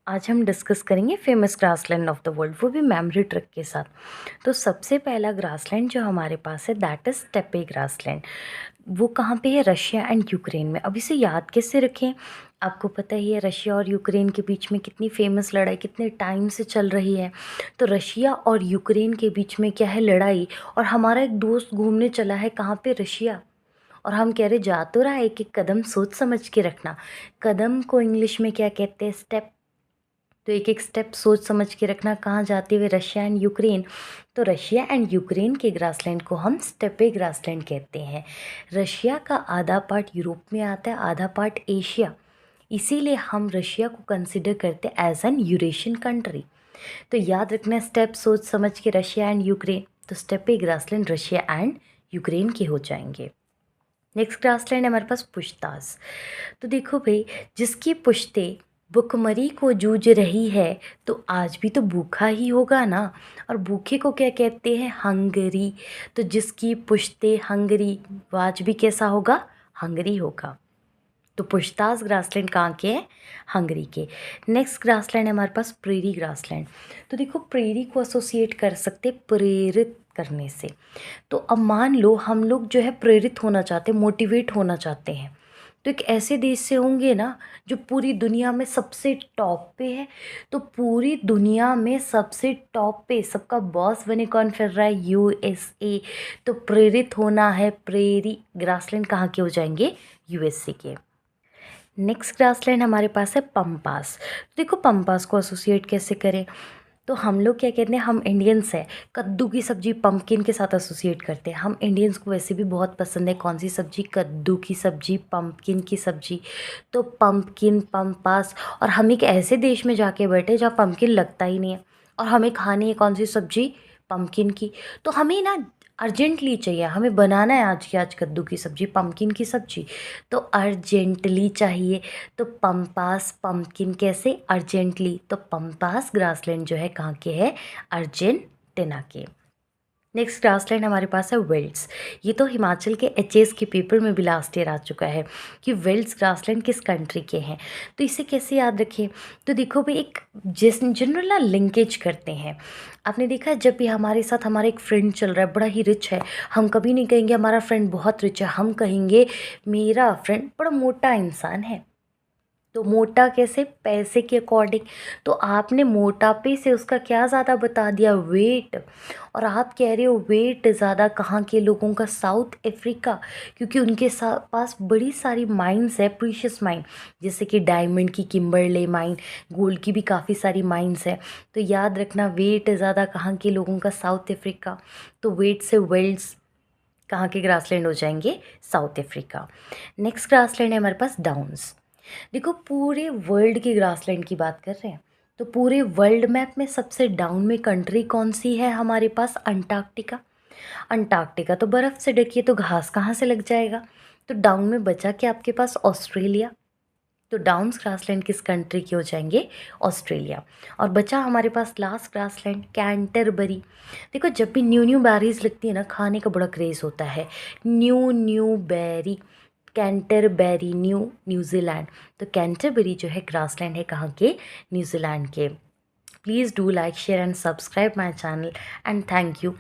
आज हम डिस्कस करेंगे famous grassland of the world, वो भी मेमोरी ट्रिक के साथ। तो सबसे पहला ग्रासलैंड जो हमारे पास है दैट इज़ स्टेपे ग्रासलैंड। वो कहाँ पे है? रशिया एंड यूक्रेन में। अब इसे याद कैसे रखें? आपको पता ही है रशिया और यूक्रेन के बीच में कितनी फेमस लड़ाई कितने टाइम से चल रही है। तो रशिया और यूक्रेन के बीच में क्या है? लड़ाई। और हमारा एक दोस्त घूमने चला है कहाँ पे? रशिया। और हम कह रहे जा तो रहा है, एक एक कदम सोच समझ के रखना। कदम को इंग्लिश में क्या कहते हैं? स्टेप। तो एक एक स्टेप सोच समझ के रखना, कहाँ जाते हुए? Russia and Ukraine. तो रशिया एंड यूक्रेन के ग्रासलैंड को हम स्टेपे ग्रासलैंड कहते हैं। रशिया का आधा पार्ट यूरोप में आता है, आधा पार्ट एशिया। इसीलिए हम रशिया को कंसिडर करते हैं एज एन यूरेशियन कंट्री। तो याद रखना, स्टेप सोच समझ के रशिया एंड यूक्रेन। तो स्टेपे ग्रासलैंड रशिया एंड यूक्रेन के हो जाएंगे। नेक्स्ट ग्रासलैंड हमारे पास पुश्तास। तो देखो भाई, जिसकी पुश्ते भुखमरी को जूझ रही है तो आज भी तो भूखा ही होगा ना। और भूखे को क्या कहते हैं? हंगरी। तो जिसकी पुश्ते हंगरी, वो आज भी कैसा होगा? हंगरी होगा। तो पुश्तास ग्रासलैंड कहाँ के हैं? हंगरी के। नेक्स्ट ग्रासलैंड है हमारे पास प्रेरी ग्रासलैंड। तो देखो, प्रेरी को एसोसिएट कर सकते प्रेरित करने से। तो अब मान लो हम लोग जो है प्रेरित होना चाहते हैं, मोटिवेट होना चाहते हैं, तो एक ऐसे देश से होंगे ना जो पूरी दुनिया में सबसे टॉप पे है। तो पूरी दुनिया में सबसे टॉप पे सबका बॉस बने कौन फिर रहा है? यूएसए। तो प्रेरित होना है प्रेरी। ग्रासलैंड कहाँ के हो जाएंगे? यूएसए के। नेक्स्ट ग्रासलैंड हमारे पास है पम्पास। देखो, पम्पास को एसोसिएट कैसे करें? तो हम लोग क्या कहते हैं, हम इंडियंस हैं, कद्दू की सब्ज़ी पम्पकिन के साथ एसोसिएट करते हैं। हम इंडियंस को वैसे भी बहुत पसंद है कौन सी सब्ज़ी? कद्दू की सब्ज़ी, पम्पकिन की सब्ज़ी। तो पम्पकिन, पम्पास। और हम एक ऐसे देश में जाके बैठे जहाँ पम्पकिन लगता ही नहीं है, और हमें खानी है कौन सी सब्ज़ी? पम्पकिन की। तो हमें ना अर्जेंटली चाहिए, हमें बनाना है आज की आज कद्दू की सब्ज़ी, पम्पकिन की सब्ज़ी। तो अर्जेंटली चाहिए। तो पम्पास पम्पकिन कैसे? अर्जेंटली। तो पम्पास ग्रासलैंड जो है कहाँ के है? अर्जेंटीना के। नेक्स्ट ग्रासलैंड हमारे पास है वेल्स। ये तो हिमाचल के एचएस के पेपर में भी लास्ट ईयर आ चुका है कि वेल्स ग्रासलैंड किस कंट्री के हैं। तो इसे कैसे याद रखें? तो देखो भाई, एक जिस जनरल ना लिंकेज करते हैं। आपने देखा है जब भी हमारे साथ हमारा एक फ्रेंड चल रहा है, बड़ा ही रिच है, हम कभी नहीं कहेंगे हमारा फ्रेंड बहुत रिच है, हम कहेंगे मेरा फ्रेंड बड़ा मोटा इंसान है। तो मोटा कैसे? पैसे के अकॉर्डिंग। तो आपने मोटापे से उसका क्या ज़्यादा बता दिया? वेट। और आप कह रहे हो वेट ज़्यादा कहाँ के लोगों का? South Africa. क्योंकि उनके पास बड़ी सारी माइंस है, प्रीशियस माइन, जैसे कि डायमंड की किम्बरले माइन, गोल्ड की भी काफ़ी सारी माइंस है। तो याद रखना, वेट ज़्यादा कहाँ के लोगों का? South Africa. तो वेट से वेल्स कहाँ के ग्रासलैंड हो जाएंगे? South Africa. नेक्स्ट ग्रासलैंड है हमारे पास डाउन्स। देखो, पूरे वर्ल्ड की ग्रासलैंड की बात कर रहे हैं, तो पूरे वर्ल्ड मैप में सबसे डाउन में कंट्री कौन सी है हमारे पास? अंटार्कटिका। अंटार्कटिका तो बर्फ़ से ढकी है, तो घास कहाँ से लग जाएगा? तो डाउन में बचा क्या आपके पास? ऑस्ट्रेलिया। तो डाउन्स ग्रासलैंड किस कंट्री के हो जाएंगे? ऑस्ट्रेलिया। और बचा हमारे पास लास्ट ग्रासलैंड कैंटरबरी। देखो, जब भी न्यू न्यू बेरीज लगती है ना, खाने का बड़ा क्रेज़ होता है। New new berry, Canterbury, New Zealand. तो कैंटरबरी जो है ग्रासलैंड है कहाँ के? न्यूजीलैंड के। Please do like share and subscribe my channel and thank you.